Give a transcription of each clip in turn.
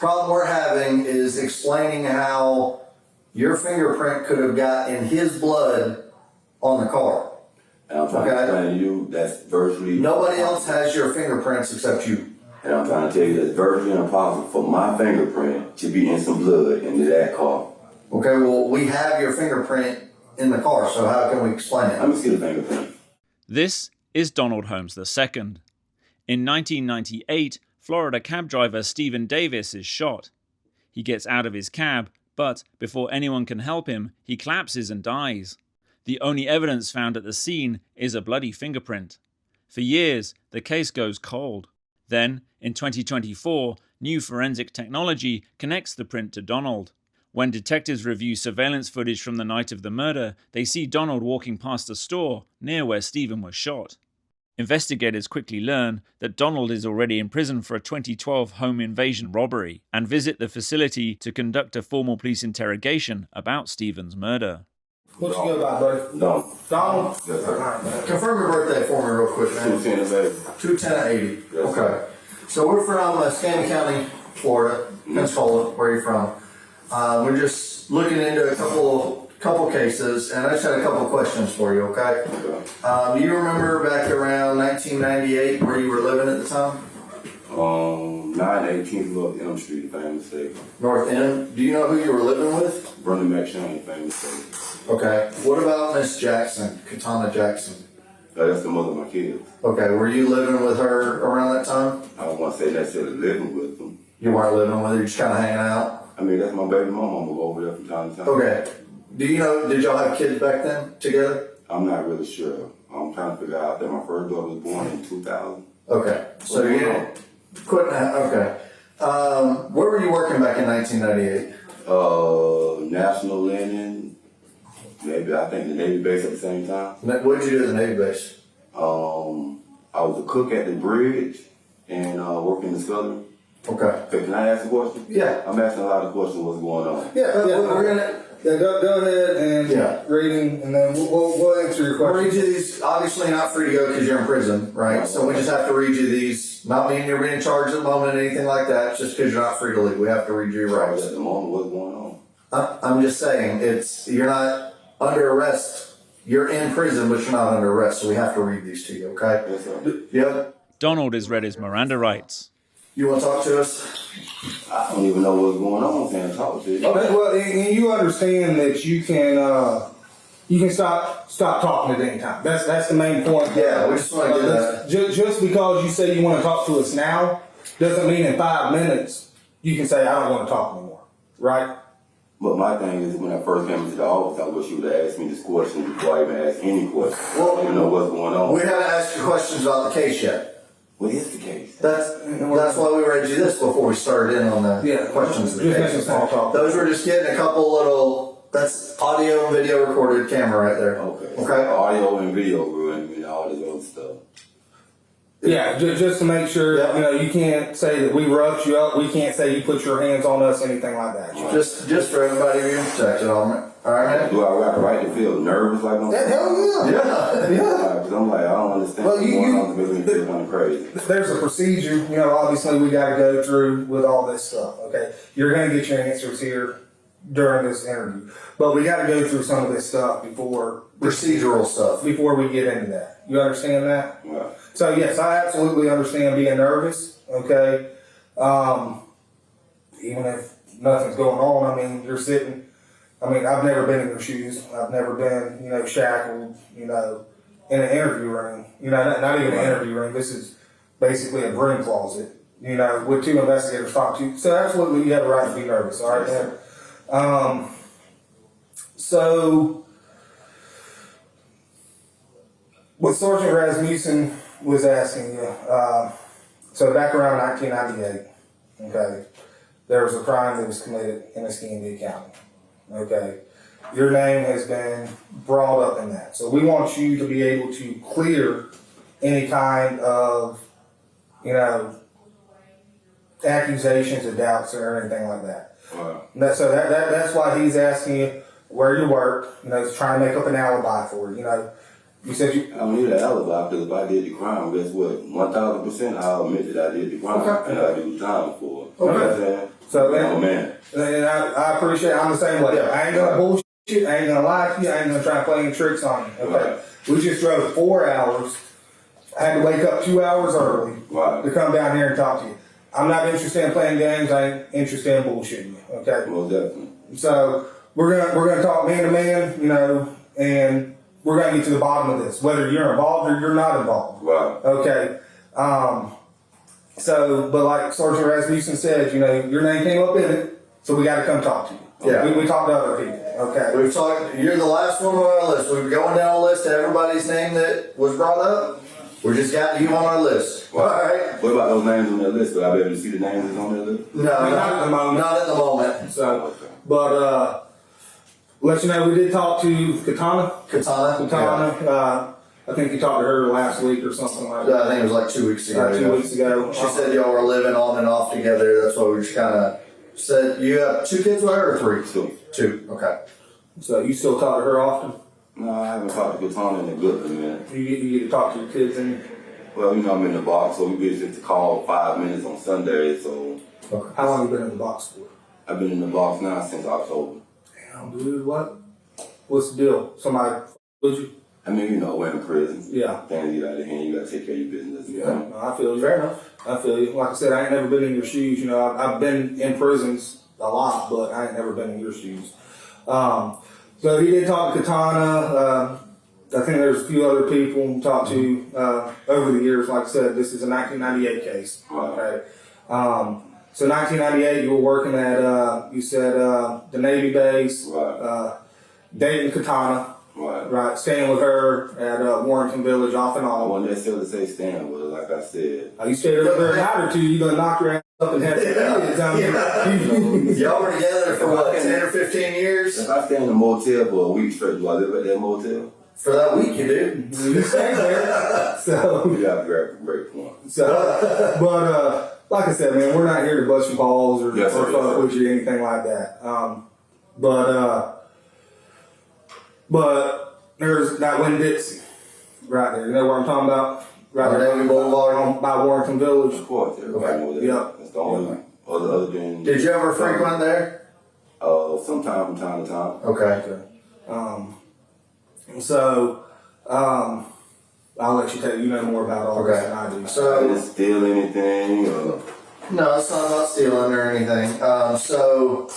problem we're having is explaining how your fingerprint could have got in his blood on the car. And I'm trying to explain to you that's virtually... Nobody else has your fingerprints except you. And I'm trying to tell you that's virtually impossible for my fingerprint to be in some blood into that car. Okay, well, we have your fingerprint in the car, so how can we explain it? Let me see the fingerprint. This is Donald Holmes II. In 1998, Florida cab driver Stephen Davis is shot. He gets out of his cab, but before anyone can help him, he collapses and dies. The only evidence found at the scene is a bloody fingerprint. For years, the case goes cold. Then, in 2024, new forensic technology connects the print to Donald. When detectives review surveillance footage from the night of the murder, they see Donald walking past a store near where Stephen was shot. Investigators quickly learn that Donald is already in prison for a 2012 home invasion robbery and visit the facility to conduct a formal police interrogation about Stephen's murder. What you go by, buddy? Donald? Yes, sir. Confirm your birthday for me real quick, man. 210-80. Yes, Okay. sir. So we're from Scanlon County, Florida, Pensacola, where are you from? We're just looking into a couple cases, and I just had a couple questions for you, okay? Do you remember back around 1998 where you were living at the time? 918 North Elm Street, if I'm mistaken. North End. Do you know who you were living with? Brenda McShane, if I'm mistaken. Okay. What about Miss Jackson, Katana Jackson? That's the mother of my kids. Okay. Were you living with her around that time? I don't want to say necessarily living with them. You weren't living with her, you just kind of hanging out? I mean, that's my baby mama. I'm gonna go over there from time to time. Okay. Do you know, did y'all have kids back then together? I'm not really sure. I'm trying to figure out. I think my first daughter was born in 2000. Okay. So you couldn't have, okay. Where were you working back in 1998? National Linen, maybe I think the Navy base at the same time. What did you do at the Navy base? I was a cook at the bridge and working the scuttling. Okay. Can I ask a question? Yeah. I'm asking a lot of questions. What's going on? Yeah, we're gonna. Yeah, go ahead and reading, and then we'll answer your We'll question. read you these. Obviously, you're not free to go because you're in prison, right? So we just have to read you these. Not meaning you're being charged at the moment, anything like that. Just because you're not free to leave, we have to read you your rights. At the moment, what's going on? I'm just saying, you're not under arrest. You're in prison, but you're not under arrest. So we have to read these to you, okay? Yes, sir. Yep. Donald is read his Miranda rights. You want to talk to us? I don't even know what's going on. Saying talk to you. Okay, well, and you understand that you can stop talking at any time. That's the main point. Yeah, we just want to do that. Just because you say you want to talk to us now doesn't mean in 5 minutes you can say I don't want to talk anymore, right? But my thing is, when I first came into the office, I wish you would have asked me this question before I even asked any question. Well, I don't even know what's going on. We haven't asked you questions about the case yet. What is the case? That's why we read you this before we started in on the questions of the Just case. making small talk. Those were just getting a couple little. That's audio and video recorded camera right there. Okay. Okay. Audio and video, and all this other stuff. Yeah, just to make sure, you can't say that we roughed you up. We can't say you put your hands on us, anything like that. Just for everybody being protected, all right. Do I have a right to feel nervous like I'm? Hell yeah. Because I'm like, I don't understand what's going on to make me feel kind of crazy. There's a procedure, obviously we got to go through with all this stuff, okay? You're going to get your answers here during this interview. But we got to go through some of this stuff before Procedural stuff. Before we get into that. You understand that? Yeah. So, yes, I absolutely understand being nervous, okay? Even if nothing's going on, you're sitting... I've never been in your shoes. I've never been, shackled, in an interview room. Not even an interview room. This is basically a broom closet, with 2 investigators talking to you. So absolutely you have a right to be nervous, all right, man? So what Sergeant Rasmussen was asking you, so back around 1998, okay, there was a crime that was committed in Escambia County. Okay, your name has been brought up in that. So we want you to be able to clear any kind of, accusations or doubts or anything like that. Wow. So that's why he's asking you where you work, he's trying to make up an alibi for you. You said you... I don't need an alibi because if I did the crime, guess what? 1,000% I'll admit that I did the crime and I do time for it. Okay. You know what I'm saying? So Oh man. and I appreciate. I'm the same way. I ain't gonna bullshit. I ain't gonna lie to you. I ain't gonna try and play any tricks on you. Okay. Right. We just drove 4 hours. I had to wake up 2 hours early Right. to come down here and talk to you. I'm not interested in playing games. I ain't interested in bullshitting you. Okay. Most definitely. So we're gonna talk man to man, you know, and we're gonna get to the bottom of this, whether you're involved or you're not involved. Right. Okay. So, but like Sergeant Rasmussen said, you know, your name came up in it, so we got to come talk to you. Yeah. We talked to other people. Okay. We've talked, you're the last one on our list. We're going down a list of everybody's name that was brought up. We just got you on our list. Right. All right. What about those names on that list? Will I be able to see the names that's on that list? No, Not at the moment. Not at the moment. So, Okay. but let you know, we did talk to Katana. Katana? I think you talked to her last week or something like Yeah. that. I think it was like 2 weeks ago. 2 weeks ago. She said y'all were living on and off together. That's why we just kind of said, you have 2 kids with her or 3? 2. 2. Okay. So you still talk to her often? No, I haven't talked to Katana in a good minute. You get to talk to your kids and Well, you know, I'm in the box, so we get to call 5 minutes on Sunday, so Okay. how long you been in the box for? I've been in the box now since October. Damn, dude, what? What's the deal? Somebody with you? I mean, you know, we're in prison. Yeah. Things get out of hand, you gotta take care of your business. You Yeah, know? no, I feel you. Fair enough. I feel you. Like I said, I ain't never been in your shoes. You know, I've been in prisons a lot, but I ain't never been in your shoes. So he did talk to Katana. I think there's a few other people we talked to over the years. Like I said, this is a 1998 case. Wow. Okay. So 1998, you were working at, you said, the Navy base, Right. dating Katana, Right. right? Staying with her at Warrington Village off and I on. won't necessarily say stand with her, like I said. You stayed over there a night or two, you're going to knock your ass up and have some kids. I mean, Y'all were together for what, 10 or 15 years? If I stay in a motel for a week straight, do I live at that motel? For that week, you do. you stayed there. So, You got a great point. but like I said, man, we're not here to bust your balls or, Yes, sir, or yes, fuck sir. with you or anything like that. But there's that Winn-Dixie right there. You know what I'm talking about? Right there. Navy Boulevard. By Warrington Village. Of course, everybody knows that. Yeah. That's the only other than. Did you ever frequent there? Sometime from time to time. Okay. So, I'll let you tell you know more about all this Okay. than I do. I So, didn't steal anything. no, it's not about stealing or anything. So,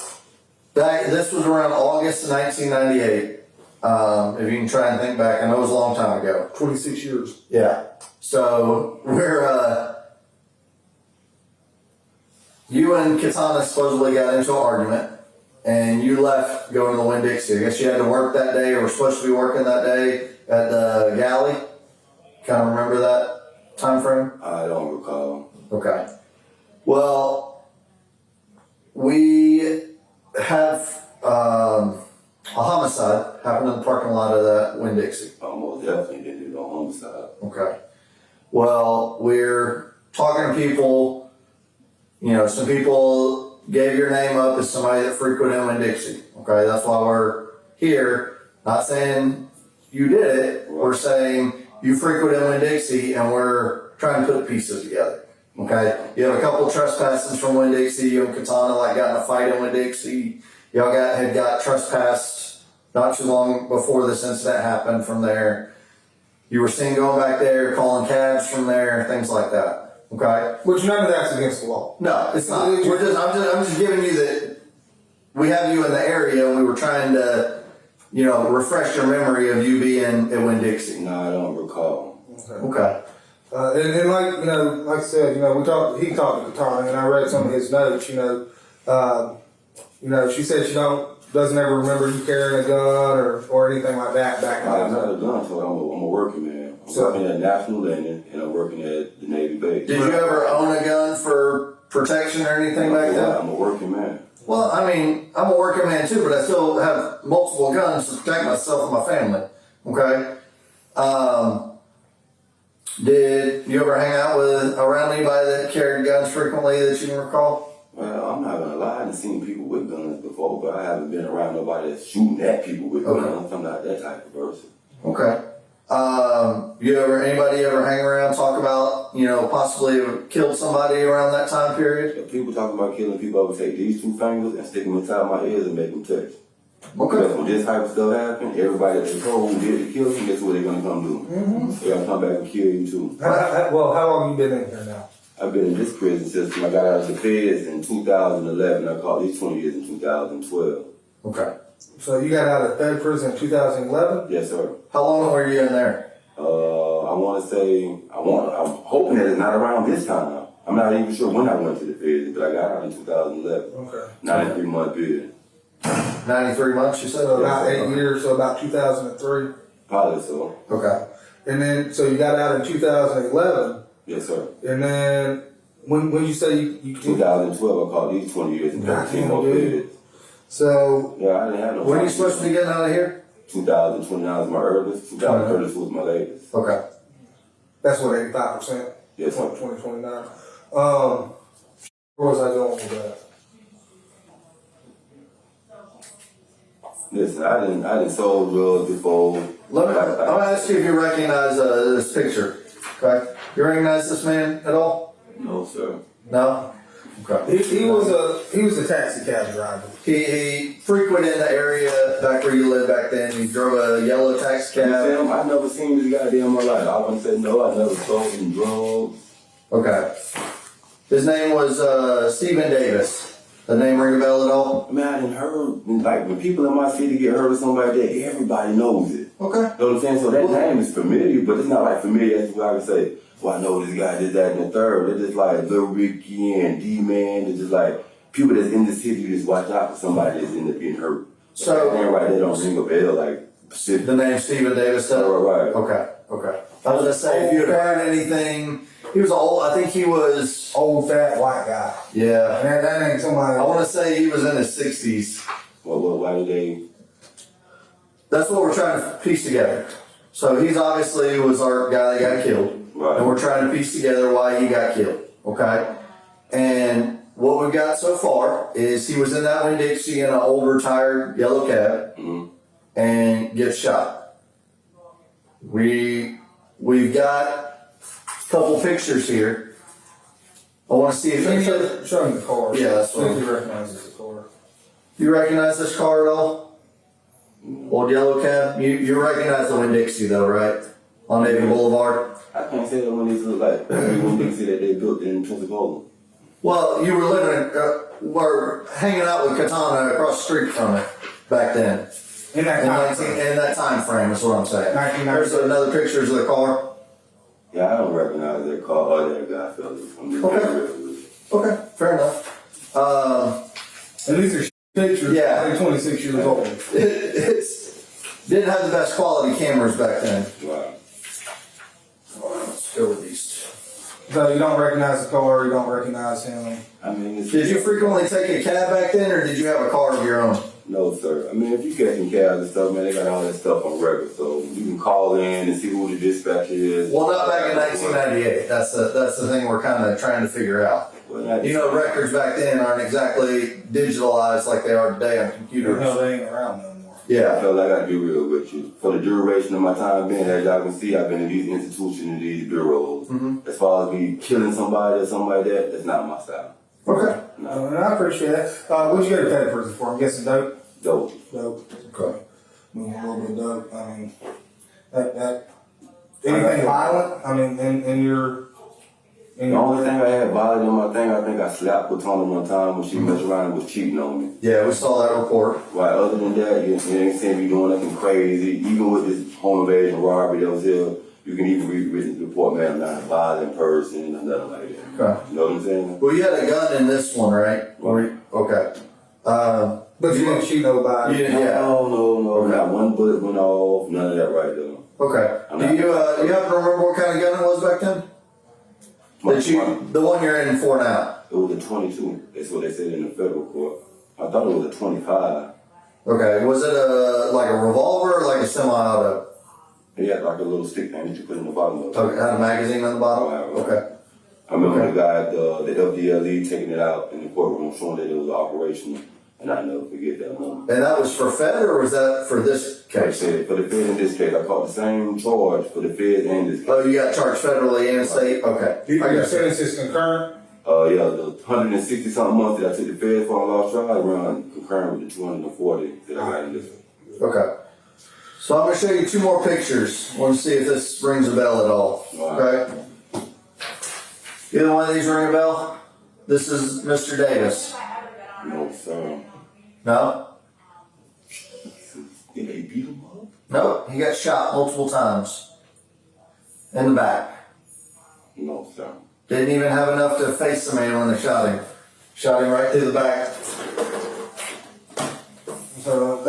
this was around August of 1998. If you can try and think back, I know it was a long time ago. 26 years. Yeah. So, you and Katana supposedly got into an argument, and you left going to the Winn-Dixie. I guess you had to work that day, or were supposed to be working that day at the galley. Kind of remember that time frame? I don't recall. Okay. Well, we have a homicide happened in the parking lot of that Winn-Dixie. Almost definitely didn't do no homicide. Okay. Well, we're talking to people. You know, some people gave your name up as somebody that frequented Winn-Dixie. Okay, that's why we're here. Not saying you did it. We're saying you frequented Winn-Dixie, and we're trying to put pieces together. Okay, you have a couple trespasses from Winn-Dixie. You and Katana got in a fight in Winn-Dixie. Y'all had got trespassed not too long before this incident happened. From there, you were seen going back there, calling cabs from there, things like that. Okay. Which none of that's against the law. No, it's not. I'm just giving you that we have you in the area, and we were trying to, refresh your memory of you being at Winn-Dixie. No, I don't recall. Okay. And like I said, he talked to Katana, and I read some of his notes. She said she doesn't ever remember you carrying a gun or anything like that back in I've the never done so. I'm a working man. I'm working at National Linen, and I'm working at the Navy base. Did you ever own a gun for protection or anything like that? I'm a working man. Well, I mean, I'm a working man too, but I still have multiple guns to protect myself and my family. Okay. Did you ever hang out around anybody that carried guns frequently that you can recall? Well, I'm not gonna lie. I've seen people with guns before, but I haven't been around nobody that's shooting at people with guns. I'm not that type of person. Okay. Anybody ever hang around, talk about possibly killed somebody around that time period? If people talking about killing people, I would take these 2 fingers and stick them inside my ears and make them touch. Okay. Because when this type of stuff happens, everybody that they told who did the killing, guess what they're gonna come do? They're gonna come back and kill you too. Well, how long you been in here now? I've been in this prison system. I got out of the feds in 2011. I caught these 20 years in 2012. Okay. So you got out of Fed prison in 2011? Yes, sir. How long were you in there? I'm hoping that it's not around this time. I'm not even sure when I went to the feds, but I got out in 2011. Okay. 93-month period. 93 months, you said? So about 8 years, so about 2003. Probably so. Okay. And then, so you got out in 2011. Yes, sir. And then, when you say you 2012, I caught these 20 years and 13 more feds. So, Yeah, I didn't have no. When are you supposed to be getting out of here? 2029 was my earliest. 2032 was my latest. Okay. that's what, 85%? Yes, sir. 2029. Where was I going with that? Listen, I didn't sold drugs before. I'm gonna ask you if you recognize this picture. Okay. You recognize this man at all? No, sir. No? Okay. He was a taxi cab driver. He frequented the area back where you lived back then. He drove a yellow taxi cab. I never seen this guy in my life. I wouldn't say no, I never sold him drugs. Okay. His name was Stephen Davis. The name ring a bell at all? I mean, I didn't heard, like, when people in my city get heard of somebody like that, everybody knows it. Okay. You know what I'm saying? So that name is familiar, but it's not like familiar as to where I can say, well, I know this guy did that and the third. They're just like Lil Ricky and D-Man. They're just like people that's in the city just watch out for somebody that's end up getting hurt. So that name right there don't ring a bell like specific. the name Stephen Davis does? Right. Okay. I was gonna say if you had heard anything, he was old. I think he was Old, fat, white guy. yeah. And that ain't somebody. I want to say he was in his 60s. Well, why did they? That's what we're trying to piece together. So he's obviously was our guy that got killed. Right. And we're trying to piece together why he got killed. Okay? And what we've got so far is he was in that Winn-Dixie in an old retired yellow cab and gets shot. We've got a couple pictures here. I want to see if any of Show him the car. Yeah, that's what See if he recognizes the car. you recognize this car at all? Old yellow cab? You recognize the Winn-Dixie though, right? On Navy Boulevard? I can't say that when these look like when they see that they built in Pensacola. Well, you were were hanging out with Katana across the street from it back then. In that time. In that time frame is what I'm saying. 1990. There's another pictures of the car. Yeah, I don't recognize that car or that guy, fellas. Okay, fair enough. And these are pictures. Yeah. They're 26 years old. It's didn't have the best quality cameras back then. Wow. Let's go with these. So you don't recognize the car, you don't recognize him. I mean, Did you frequently take a cab back then, or did you have a car of your own? No, sir. I mean, if you catching cabs and stuff, man, they got all that stuff on record, so you can call in and see who the dispatcher is. Well, not back in 1998. That's the thing we're kind of trying to figure out. Well, You know, records back then aren't exactly digitalized like they are today on computers. No, they ain't around no more. Yeah. So I gotta be real with you. For the duration of my time being, as y'all can see, I've been in these institutions and these bureaus. As far as me killing somebody or something like that, that's not my style. Okay. No. And I appreciate that. What'd you go to federal prison for? I'm guessing dope? Dope. Dope. Okay. Moving a little bit of dope. I mean, that anything violent? I mean, in your. The only thing I had violent in my thing, I think I slapped Katana one time when she messed around and was cheating on me. Yeah, we saw that report. Right, other than that, you ain't seen me doing nothing crazy. Even with this home invasion robbery that was here, you can even read the written report, man, I'm not a violent person or nothing like that. Okay. You know what I'm saying? Well, you had a gun in this one, right? Okay. But you didn't shoot nobody. You didn't, yeah. No. Not one bullet went off, none of that right there. Okay. Do you happen to remember what kind of gun it was back then? The one you're in for now. It was a 22. That's what they said in the federal court. I thought it was a 25. Okay. Was it like a revolver or like a semi-auto? It had like a little stick thing that you put in the bottom of it. Okay. Had a magazine on the bottom? Right. Okay. I remember the guy, the FDLE, taking it out in the courtroom, showing that it was operational. And I never forget that moment. And that was for Fed, or was that for this Like I case? said, for the feds in this case, I caught the same charge for the feds and this case. Oh, you got charged federally and state? Okay. I Your got you. sentence is concurrent? Yeah, the 160 something months that I took the feds for on lost trial around concurrent with the 240 that I got in this one. Okay. So I'm going to show you two more pictures. Want to see if this rings a bell at all. Okay. Either one of these ring a bell? This is Mr. Davis. No, sir. No? Did they beat him up? No. He got shot multiple times. In the back. No, sir. Didn't even have enough to face the man when they shot him. Shot him right through the back. So,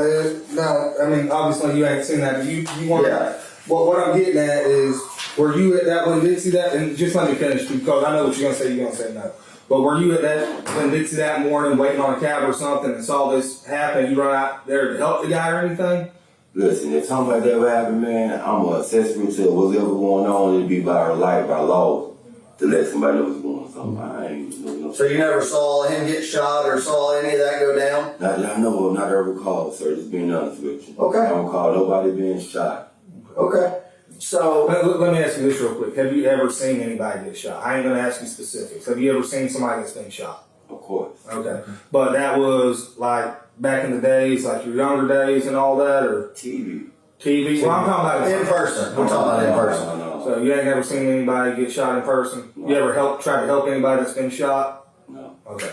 now, I mean, obviously you ain't seen that, but you want Yeah. Well, what I'm getting at is, were you at that when Did see that? And just let me finish, because I know what you're going to say no. But were you at that when Did see that morning waiting on a cab or something and saw this happen? You run out there to help the guy or anything? Listen, if something like that ever happen, man, I'm an accessory to whatever going on. It'd be by right, by law, to let somebody know what's going on. So I ain't no. So you never saw him get shot or saw any of that go down? Not that I know of, not ever recall, sir. Just being honest with you. Okay. I don't recall nobody being shot. Okay. So, Let me ask you this real quick. Have you ever seen anybody get shot? I ain't going to ask you specifics. Have you ever seen somebody that's been shot? Of course. Okay. But that was like back in the days, like your younger days and all that, or TV. TV? Well, I'm talking about in person. We're talking about in person. No. So you ain't never seen anybody get shot in person? No. You ever tried to help anybody that's been shot? No. Okay.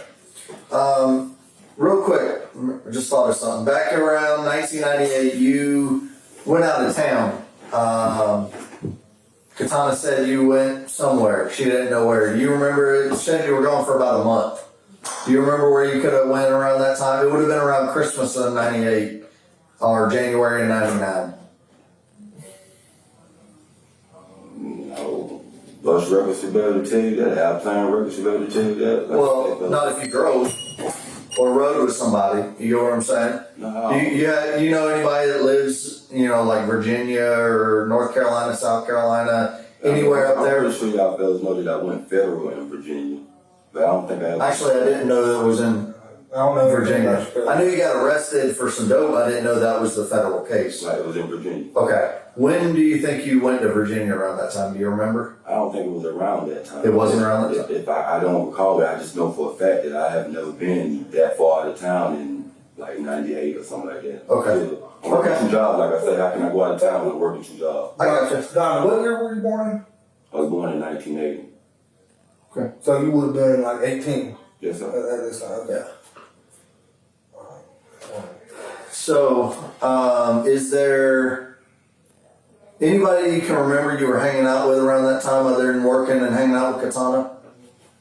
Real quick, I just thought of something. Back around 1998, you went out of town. Katana said you went somewhere. She didn't know where. Do you remember? It said you were gone for about a month. Do you remember where you could have went around that time? It would have been around Christmas of 98 or January of 99. No. Bus records should be able to tell you that. Airplane records should be able to tell you that. Well, not if you drove or rode with somebody. You know what I'm saying? No. Do you know anybody that lives, like Virginia or North Carolina, South Carolina, anywhere up there? I'm pretty sure y'all fellas know that I went federal in Virginia. But I don't think I ever. Actually, I didn't know that was in I don't know. Virginia. I knew you got arrested for some dope. I didn't know that was the federal case. Like it was in Virginia. Okay. When do you think you went to Virginia around that time? Do you remember? I don't think it was around that time. It wasn't around that time? If I don't recall it, I just know for a fact that I have never been that far out of town in like 98 or something like that. Okay. I'm working two jobs, like I said. How can I go out of town when I'm working two jobs? I got you. Donna, what year were you born in? I was born in 1980. Okay. So you would have been like 18 Yes, sir. at this time. Okay. So, is there anybody you can remember you were hanging out with around that time other than working and hanging out with Katana?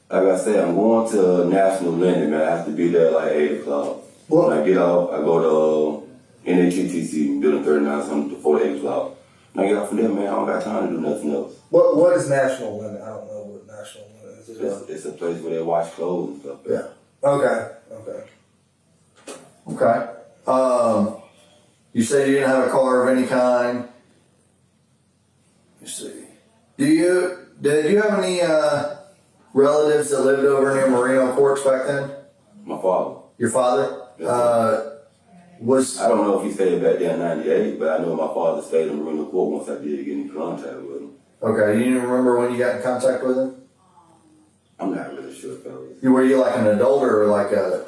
Like I said, I'm going to National Landing, man. I have to be there like 8 o'clock. What? When I get off, I go to NATTC, Building 39, something before 8 o'clock. When I get off from there, man, I don't got time to do nothing else. What is National Limit? I don't know what National Limit is. It's a place where they wash clothes and stuff. Yeah. Okay. Okay. You said you didn't have a car of any kind. Let's see. Did you have any relatives that lived over near Marino Courts back then? My father. Your father? Yes, Was I don't know if he stayed back there in 98, but I know my father stayed in Marino Court once I did get in contact with him. okay. You didn't remember when you got in contact with him? I'm not really sure, fellas. Were you like an adult or like a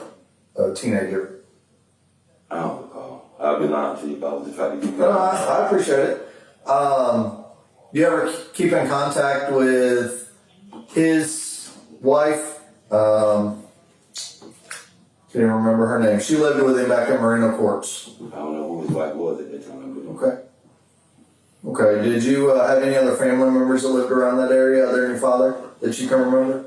teenager? I don't recall. I'll be lying to you if I was to try to get No, I appreciate it. You ever keep in contact with his wife? Can't remember her name. She lived with him back in Marino Courts. I don't know who his wife was at that time. But Okay. Okay. Did you have any other family members that lived around that area other than your father that you can remember?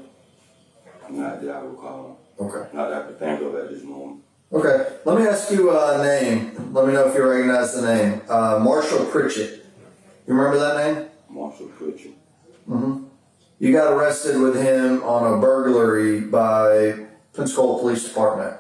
not that I recall. Okay. Not that I could think of at this moment. Okay. Let me ask you a name. Let me know if you recognize the name. Marshall Pritchett. You remember that name? Marshall Pritchett. Mm-hmm. You got arrested with him on a burglary by Pensacola Police Department.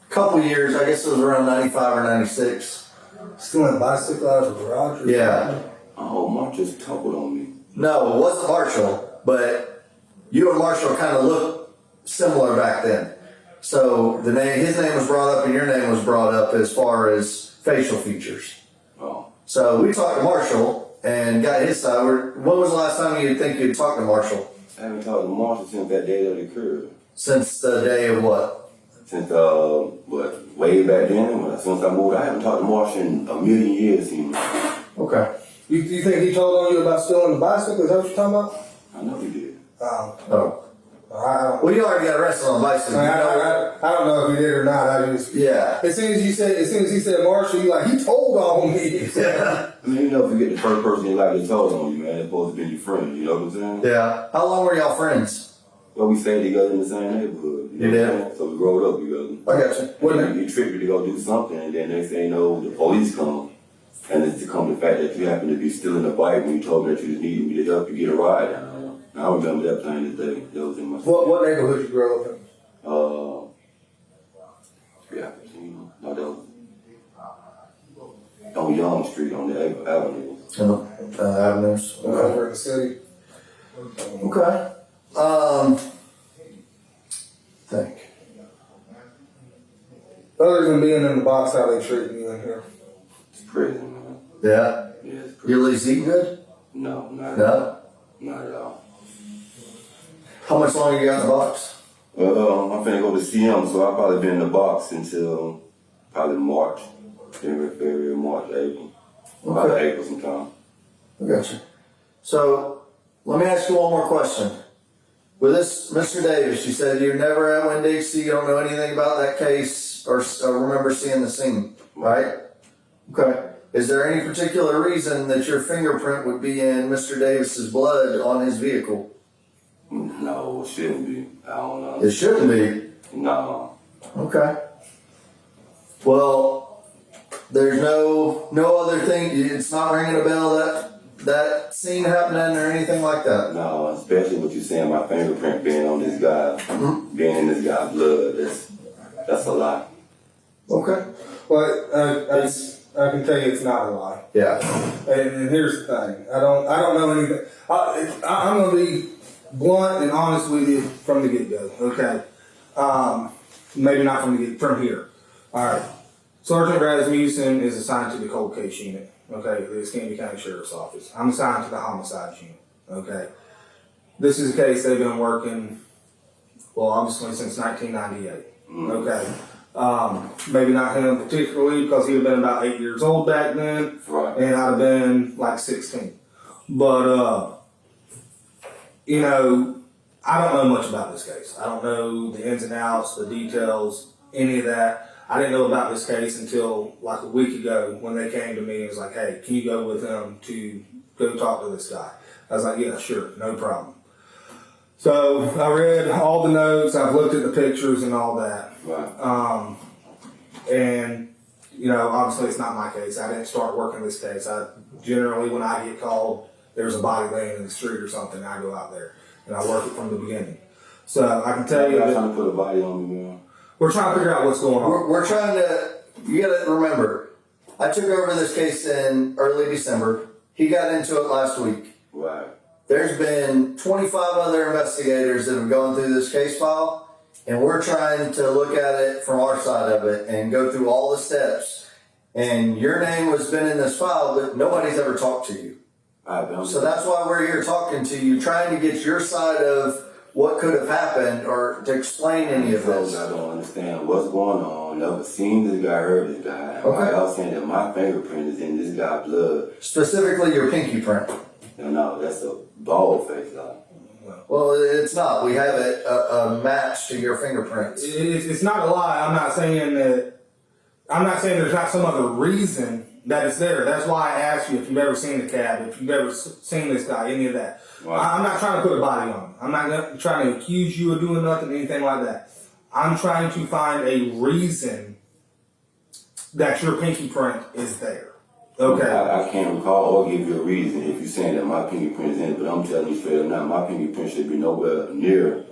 A couple years, I guess it was around 95 or 96. Still in a bicycle out of the garage? Yeah. Oh, Mark just tumbled on me. No, it wasn't Marshall, but you and Marshall kind of looked similar back then. So his name was brought up and your name was brought up as far as facial features. Oh. So we talked to Marshall and got his side. When was the last time you think you'd talked to Marshall? I haven't talked to Marshall since that day that occurred. Since the day of what? Since, way back then, since I moved, I haven't talked to Marshall in a million years. Okay. You think he told on you about stealing the bicycle? Is that what you're talking about? I know he did. Oh. Well, you already got arrested on a bicycle. I don't know if he did or not. Yeah. As soon as he said Marshall, you he told on me. Yeah. I mean, forget the first person in life that told on you, man. It's supposed to be your friend, you know what I'm saying? Yeah. How long were y'all friends? Well, we stayed together in the same neighborhood. You did? So we growed up together. I got you. He tricked me to go do something, and then next thing you know, the police come. And it's to come to the fact that you happen to be stealing a bike when you told me that you just needed me to help you get a ride. I remember that plain as day. That was in my What neighborhood you grew up in? No, that was on Young Street on the Avenue. Avenues. Over in the city. Okay. Think. Other than being in the box, how they treating you in here? It's prison, man. Yeah. Yeah, it's prison. You at least eat good? No, not at No? all. Not at all. How much longer you got in the box? I'm finna go to CM, so I'll probably be in the box until probably March. January, February, March, April. Probably April sometime. I got you. So, let me ask you one more question. With this, Mr. Davis, you said you're never at Winn-Dixie, you don't know anything about that case or remember seeing the scene, right? Okay. Is there any particular reason that your fingerprint would be in Mr. Davis's blood on his vehicle? No, it shouldn't be. I don't know. It shouldn't be. No. Okay. Well, there's no other thing. It's not ringing a bell that scene happening or anything like that. No, especially what you're saying, my fingerprint being on this guy, being in this guy's blood. That's a lot. Okay. Well, I can tell you it's not a lie. Yeah. And here's the thing. I don't know anything. I'm going to be blunt and honest with you from the get-go, okay? Maybe not from here. All right. Sergeant Rasmussen is assigned to the cold case unit, okay, the Escambia County Sheriff's Office. I'm assigned to the homicide unit, okay? This is a case they've been working, well, obviously since 1998, okay? Maybe not him particularly because he'd have been about 8 years old back then, Right. and I'd have been like 16. But, I don't know much about this case. I don't know the ins and outs, the details, any of that. I didn't know about this case until like a week ago when they came to me and was like, hey, can you go with him to go talk to this guy? I was like, yeah, sure, no problem. So I read all the notes, I've looked at the pictures and all that. Right. And, obviously it's not my case. I didn't start working this case. Generally, when I get called, there's a body laying in the street or something, I go out there and I work it from the beginning. So I can tell you I'm that trying to put a body on me, man. we're trying to figure out what's going on. We're trying to, you gotta remember, I took over this case in early December. He got into it last week. Right. There's been 25 other investigators that have gone through this case file, and we're trying to look at it from our side of it and go through all the steps. And your name has been in this file, but nobody's ever talked to you. So that's why we're here talking to you, trying to get your side of what could have happened or to explain any of this. I don't understand what's going on. Never seen this guy, heard this guy. Okay. I was saying that my fingerprint is in this guy's blood. Specifically your pinky print. No, that's a bald face. Well, it's not. We have it a match to your fingerprints. It's not a lie. I'm not saying there's not some other reason that it's there. That's why I asked you if you've ever seen the cab, if you've ever seen this guy, any of that. Right. I'm not trying to put a body on him. I'm not trying to accuse you of doing nothing, anything like that. I'm trying to find a reason that your pinky print is there. Okay. I can't recall or give you a reason if you're saying that my fingerprint is in it, but I'm telling you straight up now, my fingerprint should be nowhere near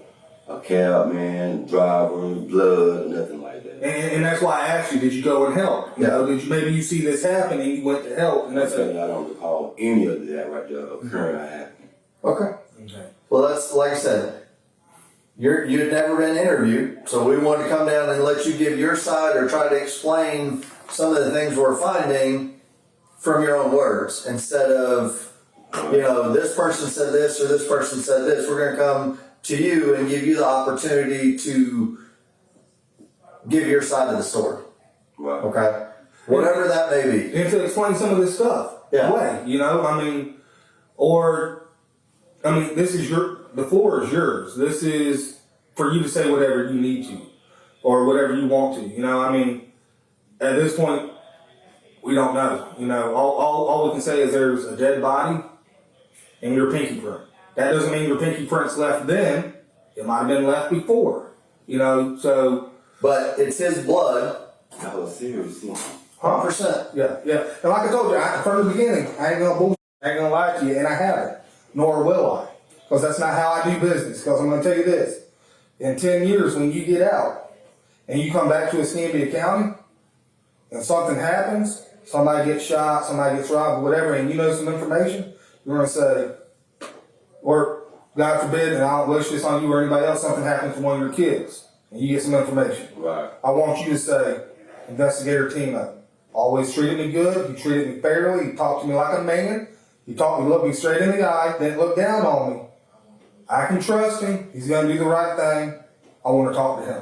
a cab, man, driver, blood, nothing like that. And that's why I asked you, did you go and help? Did you maybe you see this happen and you went to help? And that's I don't recall any of that right there occurring or happening. Okay. Well, that's like I said. you'd never been interviewed, so we wanted to come down and let you give your side or try to explain some of the things we're finding from your own words instead of, this person said this or this person said this. We're going to come to you and give you the opportunity to give your side of the story. Right. Okay? Whatever that may be. And to explain some of this stuff. Yeah. Away, the floor is yours. This is for you to say whatever you need to or whatever you want to. At this point, we don't know. All we can say is there's a dead body and your pinky print. That doesn't mean your pinky print's left then. It might have been left before. So. But it's his blood. That was serious. 100%. Yeah. And like I told you, from the beginning, I ain't gonna bullshit. I ain't gonna lie to you, and I haven't. Nor will I. Because that's not how I do business. Because I'm gonna tell you this. In 10 years, when you get out and you come back to Escambia County and something happens, somebody gets shot, somebody gets robbed, or whatever, and you know some information, you're gonna say, or God forbid, and I don't wish this on you or anybody else, something happens to one of your kids, and you get some information. Right. I want you to say, investigator team up. Always treated me good. He treated me fairly. He talked to me like a man. He looked me straight in the eye. Didn't look down on me. I can trust him. He's going to do the right thing. I want to talk to him.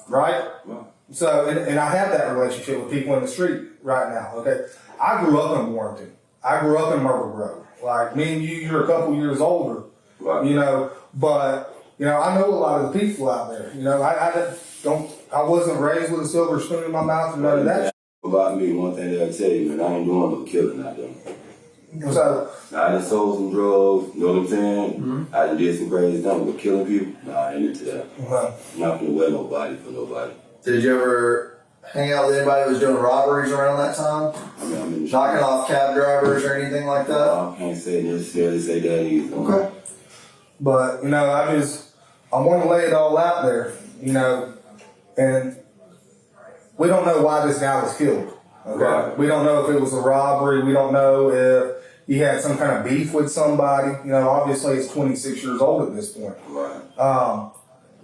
Right? Right. So, and I have that relationship with people in the street right now. Okay. I grew up in Warrenton. I grew up in Myrtle Grove. Like me and you're a couple years older. Right. But I know a lot of the people out there. I wasn't raised with a silver spoon in my mouth and none of that. About me, one thing that I tell you, man, I ain't doing no killing out there. So I done sold some drugs, you know what I'm saying? Mm-hmm. I done did some crazy stuff, but killing people, nah, I ain't into that. uh, Not gonna wear nobody for nobody. Did you ever hang out with anybody who was doing robberies around that time? I'm in the Knocking off cab drivers or anything like that? I can't necessarily say that either. Okay. but I want to lay it all out there, and we don't know why this guy was killed. Okay, Right. We don't know if it was a robbery. We don't know if he had some kind of beef with somebody. Obviously he's 26 years old at this point. Right. Was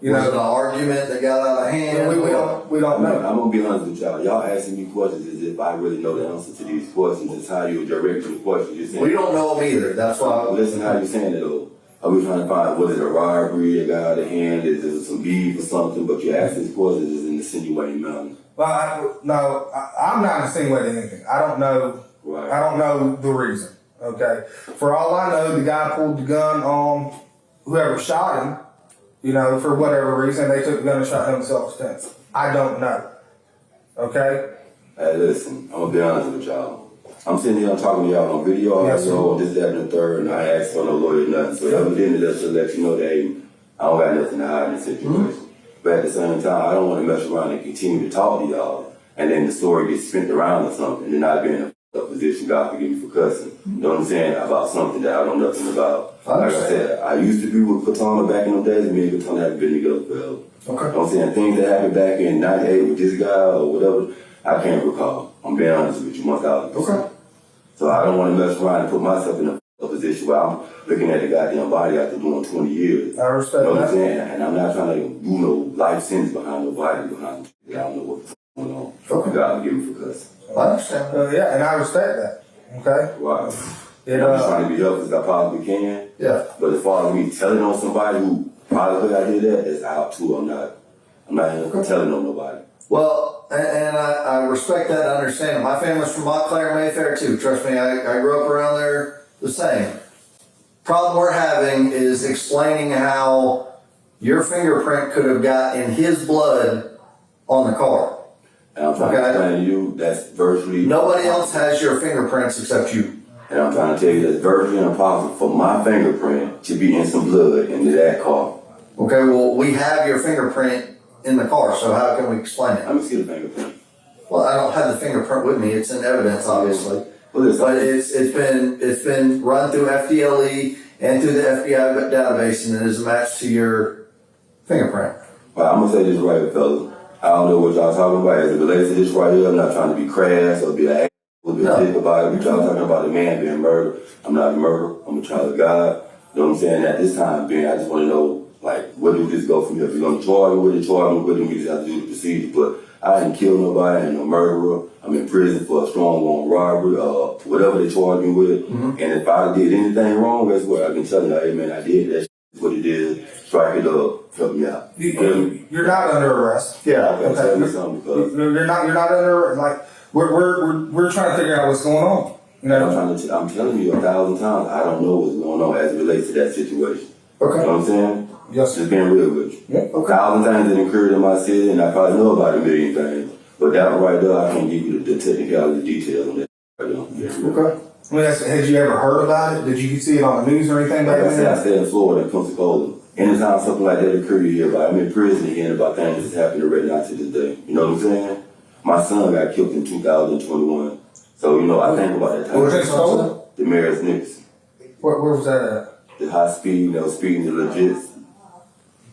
it an argument that got out of hand? We don't know. I'm gonna be honest with y'all. Y'all asking me questions as if I really know the answer to these questions. It's how you direct the questions. You're saying, We don't know them either. That's why. listen how you saying it though. Are we trying to find, was it a robbery, a guy out of hand, is it some beef or something? But you ask these questions is in insinuating manner. Well, I'm not insinuating anything. I don't know. Right. I don't know the reason. Okay. For all I know, the guy pulled the gun on whoever shot him. For whatever reason, they took the gun and shot him in self-defense. I don't know. Okay. Hey, listen, I'm gonna be honest with y'all. I'm sitting here talking to y'all on video, Yes, so this, that, and the third, and I asked for no lawyer, nothing. So evidently that's to let you know that hey, I don't got nothing to hide in this situation. But at the same time, I don't want to mess around and continue to talk to y'all, and then the story gets spent around or something, and not be in a position, God forgive me for cussing, you know what I'm saying, about something that I know nothing about. Like I said, I used to be with Katana back in those days, and me and Katana haven't been together forever. Okay. You know what I'm saying? Things that happened back in 98 with this guy or whatever, I can't recall. I'm being honest with you, 1,000%. Okay. So I don't want to mess around and put myself in a position where I'm looking at the goddamn body after doing 20 years. I respect You know what I'm that. saying? And I'm not trying to do no life sentence behind nobody behind. I don't know what's going on. Okay. God forgive me for cussing. I understand. Yeah, and I respect that. Okay. Wow. It, I'm just trying to be helpful as I possibly can. Yeah. But as far as me telling on somebody who probably could I did that, it's out too. I'm not telling on nobody. Well, and I respect that and understand it. My family's from Montclair, Mayfair too. Trust me, I grew up around there the same. Problem we're having is explaining how your fingerprint could have got in his blood on the car. And I'm trying to explain to you that's virtually... Nobody else has your fingerprints except you. And I'm trying to tell you that's virtually impossible for my fingerprint to be in some blood into that car. Okay, well, we have your fingerprint in the car, so how can we explain it? Let me see the fingerprint. Well, I don't have the fingerprint with me. It's in evidence, obviously. Well, But it's been run through FDLE and through the FBI database, and it is matched to your fingerprint. Well, I'm gonna say this right, fellas. I don't know what y'all talking about as it relates to this right here. I'm not trying to be crass or be a little bit thick about it. But y'all talking about a man being murdered. I'm not a murderer. I'm a child of God. You know what I'm saying? At this time being, I just want to know Like, where do this go from here? If you're gonna charge me with it, charge me with it, we just have to do the procedure. But I didn't kill nobody, I ain't no murderer. I'm in prison for a strong arm robbery, whatever they charge me with. And if I did anything wrong, guess what? I can tell you, hey man, I did that. What it is, strike it up, help me out. You're not under arrest. Yeah. I gotta tell you something because You're not under, like, we're trying to figure out what's going on. You know? I'm telling you 1,000 times, I don't know what's going on as it relates to that situation. Okay. You know what I'm saying? Yes. Just being real with you. Yeah, okay. 1,000 times it occurred in my city, and I probably know about a million things. But that one right there, I can't give you the technicality details on that. Okay. Let me ask you, had you ever heard about it? Did you see it on the news or anything Like back I said, I then? stay in Florida, in Pensacola. Anytime something like that occurred here, but I'm in prison again about things that's happening right now to this day. You know what I'm saying? My son got killed in 2021. So, you know, I think about that time. What was Pensacola? The mayor's Nicholson. Where was that at? The high speed, they were speeding the legit.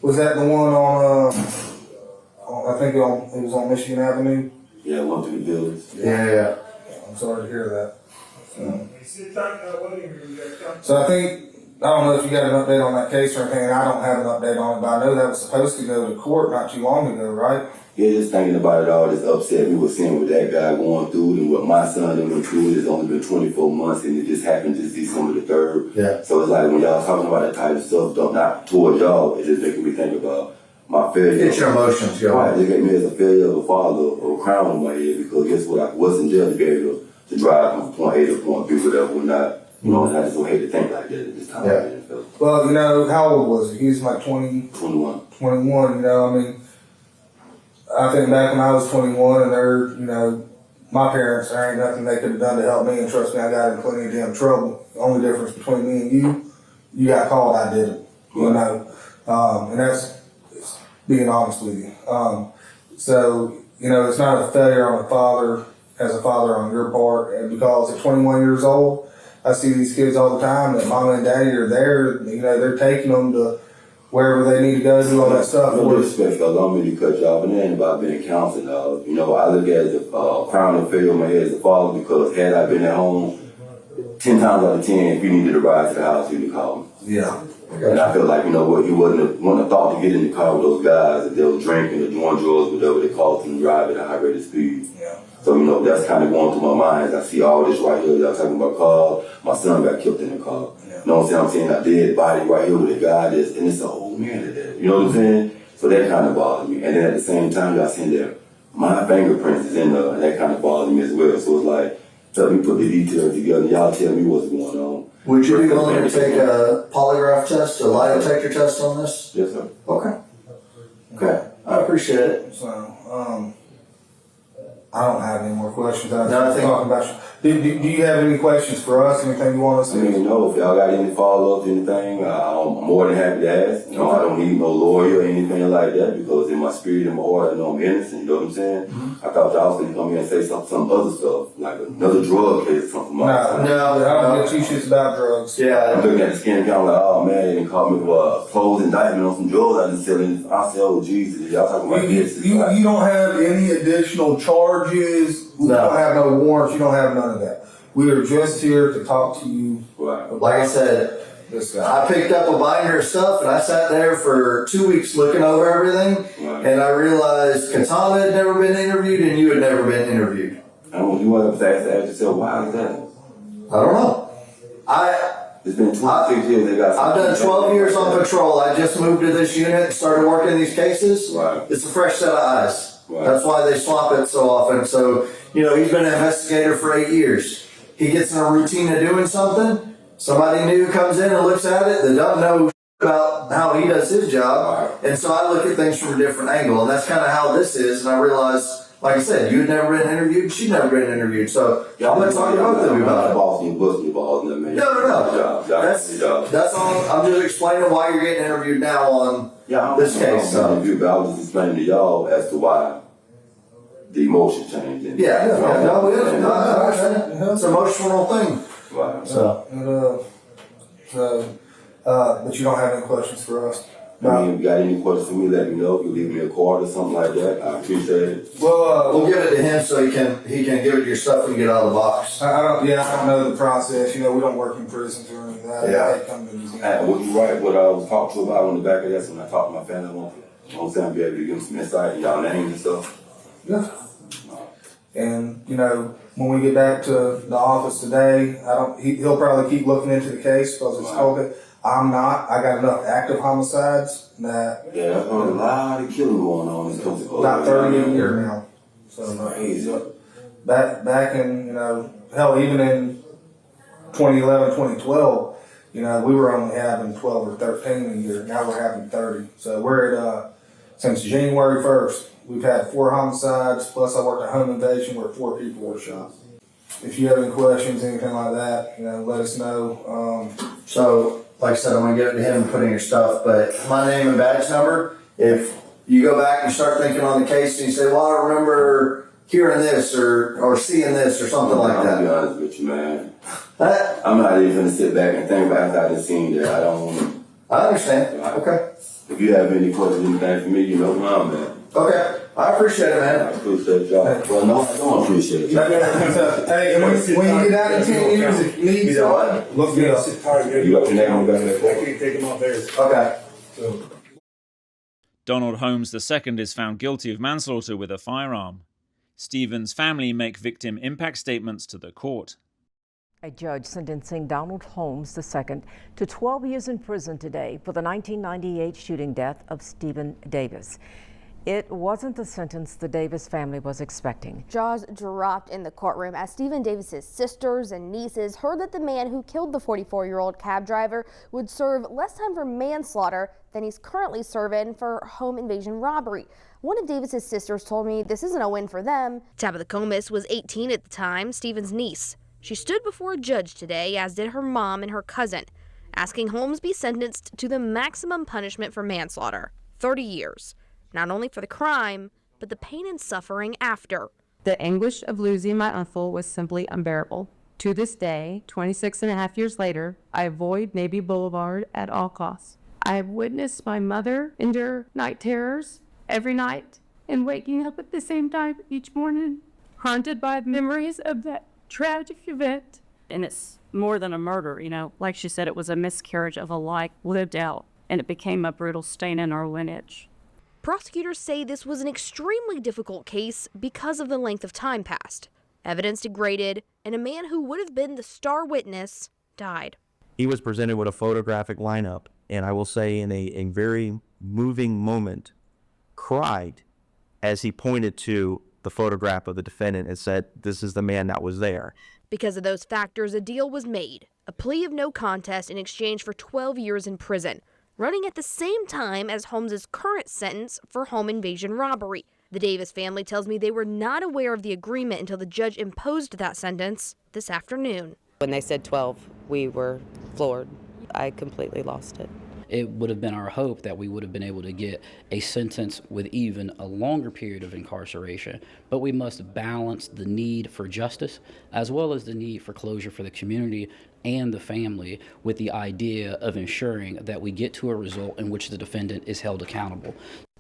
Was that the one on, I think it was on Michigan Avenue? Yeah, one through the buildings. Yeah. I'm sorry to hear that. So I think, I don't know if you got an update on that case or anything, and I don't have an update on it, but I know that was supposed to go to court not too long ago, right? Yeah, just thinking about it all just upset me with seeing what that guy going through and what my son done went through. It's only been 24 months and it just happened just December the 3rd. Yeah. So it's like when y'all talking about that type of stuff, not towards y'all, it just making me think about my failure. Get your emotions Right, going. they get me as a failure of a father or a crown on my head because guess what? I wasn't there to be able to drive from point A to point B, whatever, when not. You know, and I just don't hate to think like that at this time. Yeah. Well, you know, how old was he? He was like 20, 21. 21, you know, I mean, I think back when I was 21 and you know, my parents, there ain't nothing they could have done to help me, and trust me, I got in plenty of damn trouble. The only difference between me and you got called, I didn't, you know, and that's being honest with you. So, you know, it's not a failure on the father, as a father on your part, and because at 21 years old, I see these kids all the time that mama and daddy are there, you know, they're taking them to wherever they need to go, do all that stuff. No disrespect, I don't mean to cut you off, and it ain't about being counseling. You know, I look at it as a crown of failure on my head as a father because had I been at home, 10 times out of 10, if you needed to ride to the house, he would call me. Yeah. And I feel like, you know what, he wouldn't have thought to get in the car with those guys if they were drinking or doing drugs, whatever they called them, driving at a high rate of speed. Yeah. So, you know, that's kind of going through my mind. I see all this right here. Y'all talking about cars. My son got killed in the car. Yeah. You know what I'm saying? A dead body right here with a guy that's, and it's an old man that did. You know what I'm saying? So that kind of bothers me. And then at the same time, y'all saying that my fingerprints is in there, and that kind of bothers me as well. So it's like, let me put the details together. Y'all tell me what's going on. Would you be willing to take a polygraph test, a lie detector test on this? Yes, sir. Okay. Okay. I appreciate it. So, I don't have any more questions. I No, I was think- talking about you. Do you have any questions for us? Anything you want us I mean, to? you know, if y'all got any follow-ups, anything, I'm more than happy to ask. You know, I don't need no lawyer or anything like that because in my spirit and my heart, I know I'm innocent. You know what I'm saying? I thought y'all was going to come here and say some other stuff, like another drug case or something. No, I don't give two shits about drugs. I'm Yeah. looking at the skin account like, oh man, they didn't call me for closed indictment on some drugs I done selling. I said, oh Jesus, y'all talking about this. You don't have any additional charges. You No. don't have no warrants. You don't have none of that. We are just here to talk to you. Right. Like I said, This guy. I picked up a binder of stuff and I sat there for 2 weeks looking over everything, Right. and I realized Katana had never been interviewed and you had never been interviewed. And when you want to ask yourself, why is that? I don't know. It's been 26 years they got I've done 12 years on patrol. I just moved to this unit and started working these cases. Right. It's a fresh set of eyes. Right. That's why they swap it so often. So, you know, he's been an investigator for 8 years. He gets in a routine of doing something. Somebody new comes in and looks at it that doesn't know about how he does his job. Right. And so I look at things from a different angle. And that's kind of how this is. And I realize, like I said, you'd never been interviewed. She'd never been interviewed. So I'm going to talk to both of you about it. Boss you, busting your balls, and man. No. That's all. I'm just explaining why you're getting interviewed now on this case. I was just explaining to y'all as to why the emotion changed. And Yeah, no, it is. No, I understand. It's an emotional thing. Right. So, But you don't have any questions for us. I mean, if you got any questions for me, let me know. You can leave me a card or something like that. I appreciate it. Well, We'll give it to him so he can give it your stuff when you get out of the box. I don't know the process. You know, we don't work in prisons or anything like that. They come to museum. And what you right, what I was talking to about on the back of that, so when I talk to my family, I want them to be able to give them some insight and y'all names and stuff. Yeah. And, you know, when we get back to the office today, he'll probably keep looking into the case because it's COVID. I'm not. I got enough active homicides that. Yeah, I've heard a lot of killing going on in this country. About 30 a year now. So crazy. Back in, you know, hell, even in 2011, 2012, you know, we were only having 12 or 13 a year. Now we're having 30. So we're at, since January 1st, we've had 4 homicides, plus I worked a home invasion where 4 people were shot. If you have any questions, anything like that, you know, let us know. So, like I said, I'm going to give it to him and put in your stuff, but my name and badge number, if you go back and start thinking on the case and you say, well, I remember hearing this or seeing this or something like I'm that. gonna be honest with you, man. I'm not even gonna sit back and think about after I've seen that. I don't want to. I understand. Okay. If you have any questions, anything for me, you know where I'm at. Okay. I appreciate it, I man. appreciate y'all. Well, no, I don't appreciate you. Hey, and when you get out in 10 years, if you need something, look me up. You got your name on the back of that I can't take him off there. Okay. So. Donald Holmes II is found guilty of manslaughter with a firearm. Stephen's family make victim impact statements to the court. A judge sentencing Donald Holmes II to 12 years in prison today for the 1998 shooting death of Stephen Davis. It wasn't the sentence the Davis family was expecting. Jaws dropped in the courtroom as Stephen Davis's sisters and nieces heard that the man who killed the 44-year-old cab driver would serve less time for manslaughter than he's currently serving for home invasion robbery. One of Davis's sisters told me this isn't a win for them. Tabitha Comis was 18 at the time, Stephen's niece. She stood before a judge today, as did her mom and her cousin, asking Holmes be sentenced to the maximum punishment for manslaughter, 30 years. Not only for the crime, but the pain and suffering after. The anguish of losing my uncle was simply unbearable. To this day, 26 and a half years later, I avoid Navy Boulevard at all costs. I have witnessed my mother endure night terrors every night and waking up at the same time each morning, haunted by memories of that tragic event. And it's more than a murder, you know. Like she said, it was a miscarriage of a life lived out, and it became a brutal stain in our lineage. Prosecutors say this was an extremely difficult case because of the length of time passed. Evidence degraded, and a man who would have been the star witness died. He was presented with a photographic lineup, and I will say in a very moving moment, cried as he pointed to the photograph of the defendant and said, "This is the man that was there." Because of those factors, a deal was made, a plea of no contest in exchange for 12 years in prison, running at the same time as Holmes' current sentence for home invasion robbery. The Davis family tells me they were not aware of the agreement until the judge imposed that sentence this afternoon. When they said 12, we were floored. I completely lost it. It would have been our hope that we would have been able to get a sentence with even a longer period of incarceration, but we must balance the need for justice as well as the need for closure for the community and the family with the idea of ensuring that we get to a result in which the defendant is held accountable.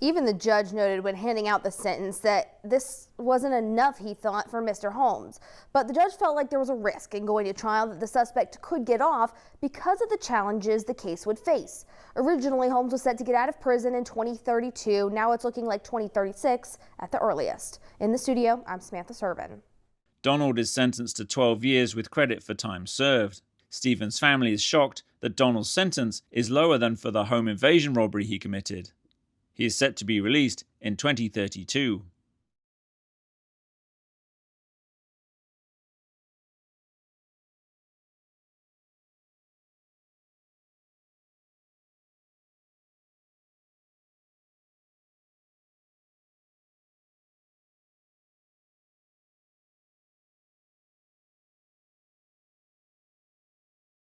Even the judge noted when handing out the sentence that this wasn't enough, he thought, for Mr. Holmes. But the judge felt like there was a risk in going to trial that the suspect could get off because of the challenges the case would face. Originally, Holmes was set to get out of prison in 2032. Now it's looking like 2036 at the earliest. In the studio, I'm Samantha Servin. Donald is sentenced to 12 years with credit for time served. Stephen's family is shocked that Donald's sentence is lower than for the home invasion robbery he committed. He is set to be released in 2032.